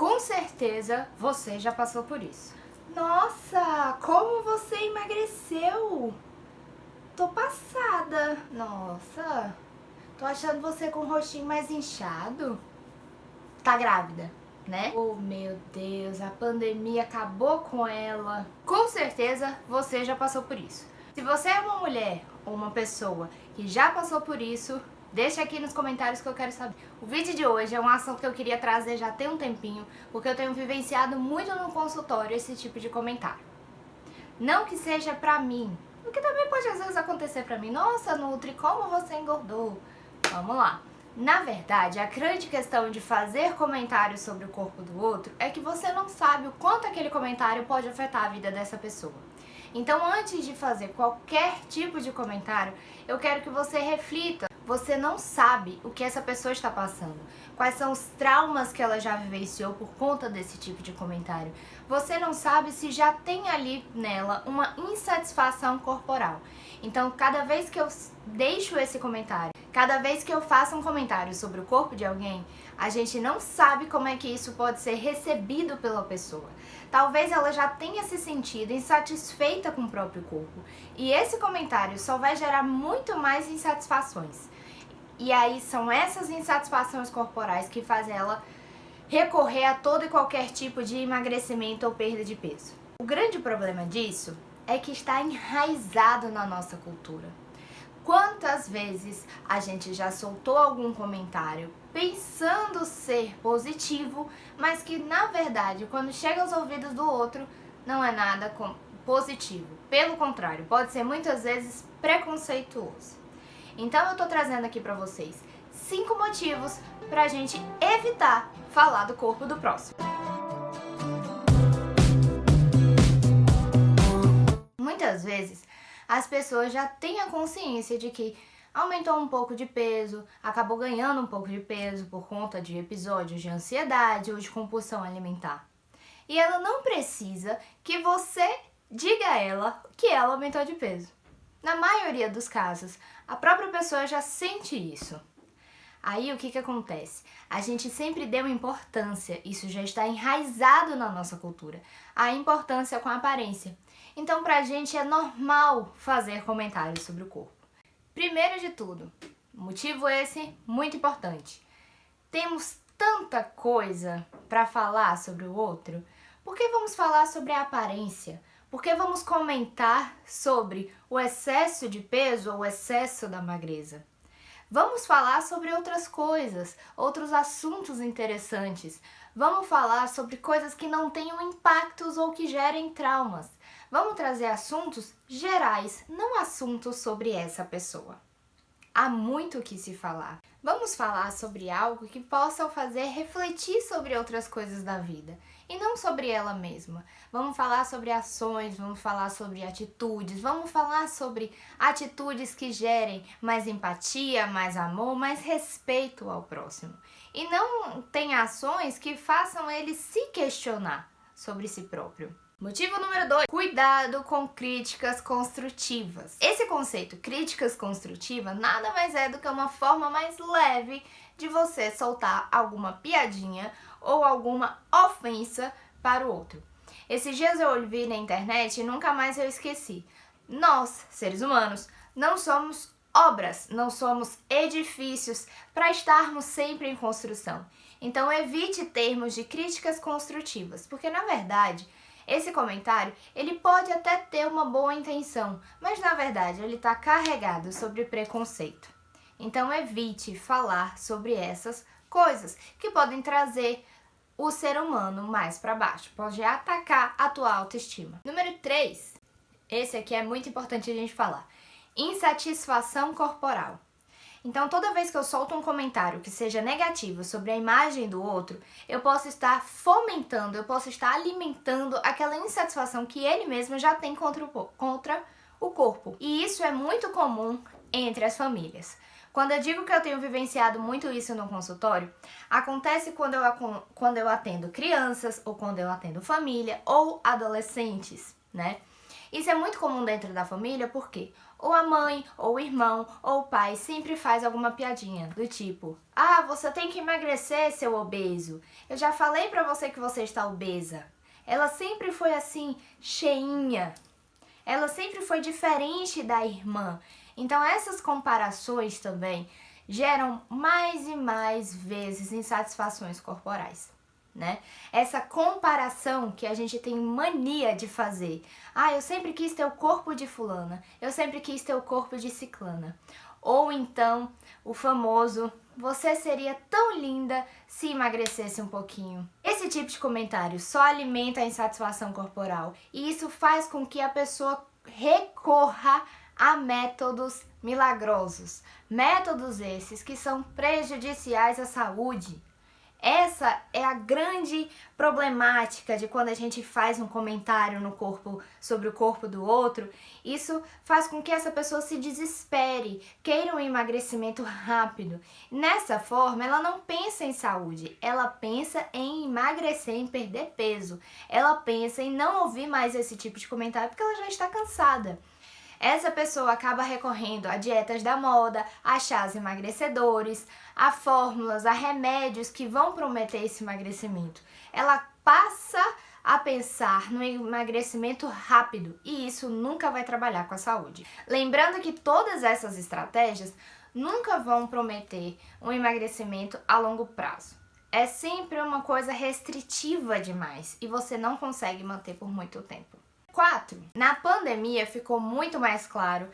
Com certeza você já passou por isso. Nossa, como você emagreceu! Tô passada. Nossa, tô achando você com o rostinho mais inchado. Tá grávida, né? Oh, meu Deus, a pandemia acabou com ela. Com certeza você já passou por isso. Se você é uma mulher ou uma pessoa que já passou por isso, deixa aqui nos comentários que eu quero saber. O vídeo de hoje é um assunto que eu queria trazer já tem um tempinho, porque eu tenho vivenciado muito no consultório esse tipo de comentário. Não que seja pra mim, porque também pode às vezes acontecer pra mim. Nossa, Nutri, como você engordou? Vamos lá. Na verdade, a grande questão de fazer comentários sobre o corpo do outro é que você não sabe o quanto aquele comentário pode afetar a vida dessa pessoa. Então, antes de fazer qualquer tipo de comentário, eu quero que você reflita. Você não sabe o que essa pessoa está passando, quais são os traumas que ela já vivenciou por conta desse tipo de comentário. Você não sabe se já tem ali nela uma insatisfação corporal. Então, cada vez que eu deixo esse comentário, cada vez que eu faço um comentário sobre o corpo de alguém, a gente não sabe como é que isso pode ser recebido pela pessoa. Talvez ela já tenha se sentido insatisfeita com o próprio corpo. E esse comentário só vai gerar muito mais insatisfações. E aí são essas insatisfações corporais que fazem ela recorrer a todo e qualquer tipo de emagrecimento ou perda de peso. O grande problema disso é que está enraizado na nossa cultura. Quantas vezes a gente já soltou algum comentário pensando ser positivo, mas que na verdade, quando chega aos ouvidos do outro, não é nada positivo. Pelo contrário, pode ser muitas vezes preconceituoso. Então eu tô trazendo aqui pra vocês 5 motivos pra gente evitar falar do corpo do próximo. Muitas vezes as pessoas já têm a consciência de que aumentou um pouco de peso, acabou ganhando um pouco de peso por conta de episódios de ansiedade ou de compulsão alimentar. E ela não precisa que você diga a ela que ela aumentou de peso. Na maioria dos casos, a própria pessoa já sente isso. Aí o que acontece? A gente sempre deu importância, isso já está enraizado na nossa cultura, a importância com a aparência. Então pra gente é normal fazer comentários sobre o corpo. Primeiro de tudo, motivo esse muito importante. Temos tanta coisa para falar sobre o outro, por que vamos falar sobre a aparência? Por que vamos comentar sobre o excesso de peso ou o excesso da magreza? Vamos falar sobre outras coisas, outros assuntos interessantes. Vamos falar sobre coisas que não tenham impactos ou que gerem traumas. Vamos trazer assuntos gerais, não assuntos sobre essa pessoa. Há muito o que se falar. Vamos falar sobre algo que possa fazer refletir sobre outras coisas da vida e não sobre ela mesma. Vamos falar sobre ações, vamos falar sobre atitudes, vamos falar sobre atitudes que gerem mais empatia, mais amor, mais respeito ao próximo. E não tem ações que façam ele se questionar sobre si próprio. Motivo número 2, cuidado com críticas construtivas. Esse conceito, críticas construtivas, nada mais é do que uma forma mais leve de você soltar alguma piadinha ou alguma ofensa para o outro. Esses dias eu vi na internet e nunca mais eu esqueci. Nós, seres humanos, não somos obras, não somos edifícios para estarmos sempre em construção. Então evite termos de críticas construtivas, porque na verdade esse comentário, ele pode até ter uma boa intenção, mas na verdade ele está carregado sobre preconceito. Então evite falar sobre essas coisas que podem trazer o ser humano mais para baixo, pode atacar a tua autoestima. Número 3, esse aqui é muito importante a gente falar, insatisfação corporal. Então, toda vez que eu solto um comentário que seja negativo sobre a imagem do outro, eu posso estar fomentando, eu posso estar alimentando aquela insatisfação que ele mesmo já tem contra o corpo. E isso é muito comum entre as famílias. Quando eu digo que eu tenho vivenciado muito isso no consultório, acontece quando eu atendo crianças, ou quando eu atendo família, ou adolescentes, né? Isso é muito comum dentro da família, porque ou a mãe, ou o irmão, ou o pai sempre faz alguma piadinha do tipo: ah, você tem que emagrecer, seu obeso. Eu já falei pra você que você está obesa. Ela sempre foi assim, cheinha. Ela sempre foi diferente da irmã. Então essas comparações também geram mais e mais vezes insatisfações corporais, né? Essa comparação que a gente tem mania de fazer. Ah, eu sempre quis ter o corpo de fulana, eu sempre quis ter o corpo de ciclana. Ou então o famoso: você seria tão linda se emagrecesse um pouquinho. Esse tipo de comentário só alimenta a insatisfação corporal e isso faz com que a pessoa recorra a métodos milagrosos. Métodos esses que são prejudiciais à saúde. Essa é a grande problemática de quando a gente faz um comentário sobre o corpo do outro. Isso faz com que essa pessoa se desespere, queira um emagrecimento rápido. Nessa forma, ela não pensa em saúde, ela pensa em emagrecer, em perder peso. Ela pensa em não ouvir mais esse tipo de comentário porque ela já está cansada. Essa pessoa acaba recorrendo a dietas da moda, a chás emagrecedores, a fórmulas, a remédios que vão prometer esse emagrecimento. Ela passa a pensar no emagrecimento rápido e isso nunca vai trabalhar com a saúde. Lembrando que todas essas estratégias nunca vão prometer um emagrecimento a longo prazo. É sempre uma coisa restritiva demais e você não consegue manter por muito tempo. 4. Na pandemia ficou muito mais claro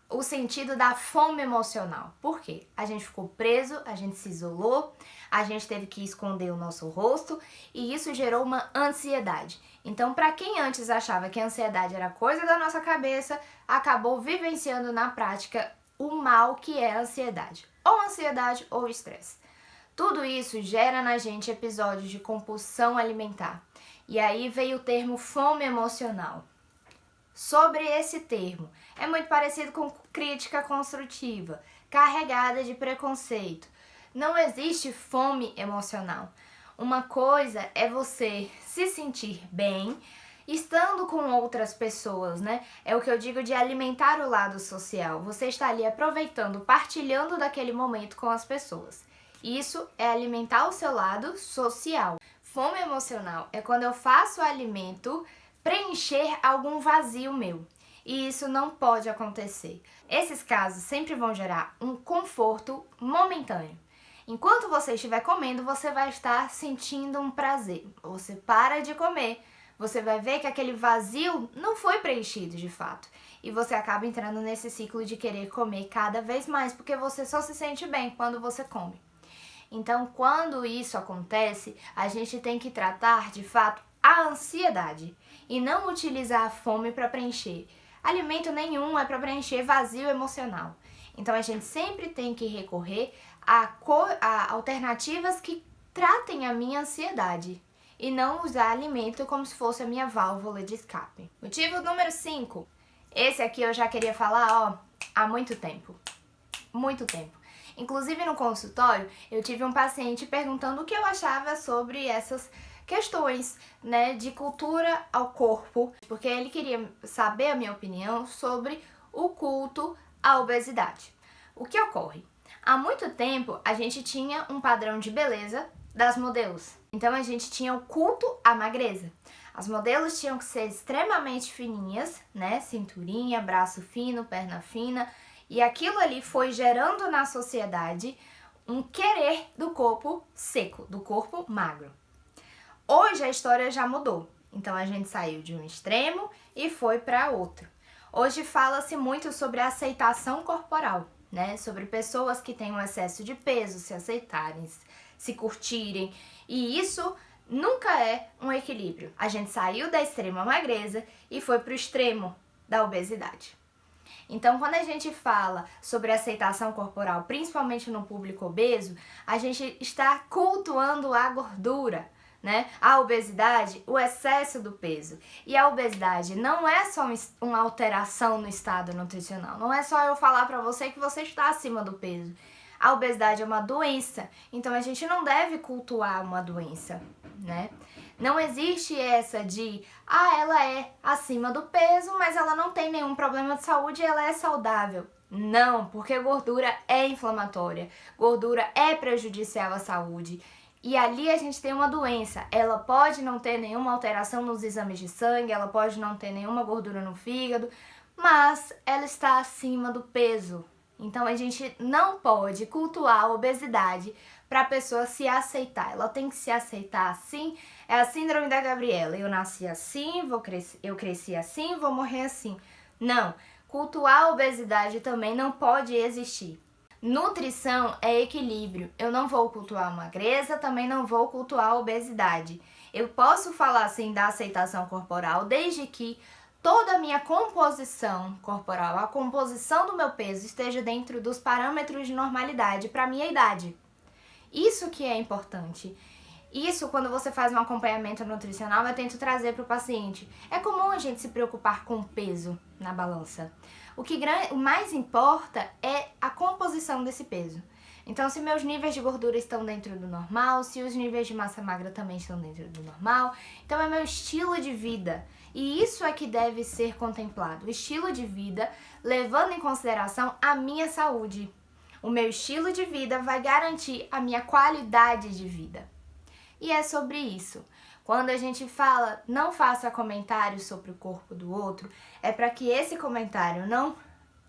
o sentido da fome emocional. Por quê? A gente ficou preso, a gente se isolou, a gente teve que esconder o nosso rosto e isso gerou uma ansiedade. Então, para quem antes achava que a ansiedade era coisa da nossa cabeça, acabou vivenciando na prática o mal que é a ansiedade. Ou ansiedade ou estresse. Tudo isso gera na gente episódios de compulsão alimentar. E aí veio o termo fome emocional. Sobre esse termo, é muito parecido com crítica construtiva, carregada de preconceito. Não existe fome emocional. Uma coisa é você se sentir bem estando com outras pessoas, né? É o que eu digo de alimentar o lado social. Você está ali aproveitando, partilhando daquele momento com as pessoas. Isso é alimentar o seu lado social. Fome emocional é quando eu faço o alimento preencher algum vazio meu. E isso não pode acontecer. Esses casos sempre vão gerar um conforto momentâneo. Enquanto você estiver comendo, você vai estar sentindo um prazer. Você para de comer, você vai ver que aquele vazio não foi preenchido de fato. E você acaba entrando nesse ciclo de querer comer cada vez mais, porque você só se sente bem quando você come. Então, quando isso acontece, a gente tem que tratar, de fato, a ansiedade e não utilizar a fome para preencher. Alimento nenhum é para preencher vazio emocional. Então, a gente sempre tem que recorrer a alternativas que tratem a minha ansiedade e não usar alimento como se fosse a minha válvula de escape. Motivo número 5. Esse aqui eu já queria falar, há muito tempo. Muito tempo. Inclusive no consultório, eu tive um paciente perguntando o que eu achava sobre essas questões, né, de cultura ao corpo, porque ele queria saber a minha opinião sobre o culto à obesidade. O que ocorre? Há muito tempo a gente tinha um padrão de beleza das modelos. Então a gente tinha o culto à magreza. As modelos tinham que ser extremamente fininhas, né, cinturinha, braço fino, perna fina. E aquilo ali foi gerando na sociedade um querer do corpo seco, do corpo magro. Hoje a história já mudou. Então a gente saiu de um extremo e foi para outro. Hoje fala-se muito sobre a aceitação corporal, né? Sobre pessoas que têm um excesso de peso, se aceitarem, se curtirem. E isso nunca é um equilíbrio. A gente saiu da extrema magreza e foi para o extremo da obesidade. Então, quando a gente fala sobre aceitação corporal, principalmente no público obeso, a gente está cultuando a gordura, né? A obesidade, o excesso do peso. E a obesidade não é só uma alteração no estado nutricional, não é só eu falar para você que você está acima do peso. A obesidade é uma doença, então a gente não deve cultuar uma doença. né? Não existe essa de, ela é acima do peso, mas ela não tem nenhum problema de saúde e ela é saudável. Não, porque gordura é inflamatória, gordura é prejudicial à saúde. E ali a gente tem uma doença, ela pode não ter nenhuma alteração nos exames de sangue, ela pode não ter nenhuma gordura no fígado, mas ela está acima do peso. Então a gente não pode cultuar a obesidade para a pessoa se aceitar. Ela tem que se aceitar assim. É a síndrome da Gabriela. Eu nasci assim, eu cresci assim, vou morrer assim. Não. Cultuar a obesidade também não pode existir. Nutrição é equilíbrio. Eu não vou cultuar a magreza, também não vou cultuar a obesidade. Eu posso falar assim da aceitação corporal desde que toda a minha composição corporal, a composição do meu peso esteja dentro dos parâmetros de normalidade para a minha idade. Isso que é importante. Isso, quando você faz um acompanhamento nutricional, eu tento trazer para o paciente. É comum a gente se preocupar com o peso na balança. O mais importa é a composição desse peso. Então, se meus níveis de gordura estão dentro do normal, se os níveis de massa magra também estão dentro do normal, então é meu estilo de vida. E isso é que deve ser contemplado. O estilo de vida levando em consideração a minha saúde. O meu estilo de vida vai garantir a minha qualidade de vida. E é sobre isso. Quando a gente fala, não faça comentários sobre o corpo do outro, é para que esse comentário não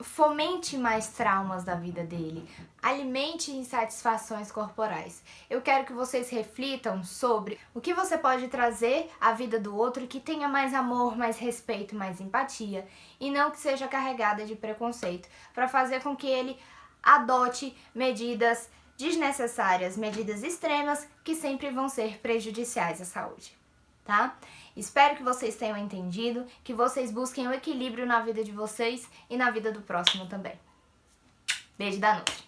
fomente mais traumas da vida dele, alimente insatisfações corporais. Eu quero que vocês reflitam sobre o que você pode trazer à vida do outro que tenha mais amor, mais respeito, mais empatia e não que seja carregada de preconceito, para fazer com que ele adote medidas desnecessárias, medidas extremas que sempre vão ser prejudiciais à saúde, tá? Espero que vocês tenham entendido, que vocês busquem o equilíbrio na vida de vocês e na vida do próximo também. Beijo da Nutri.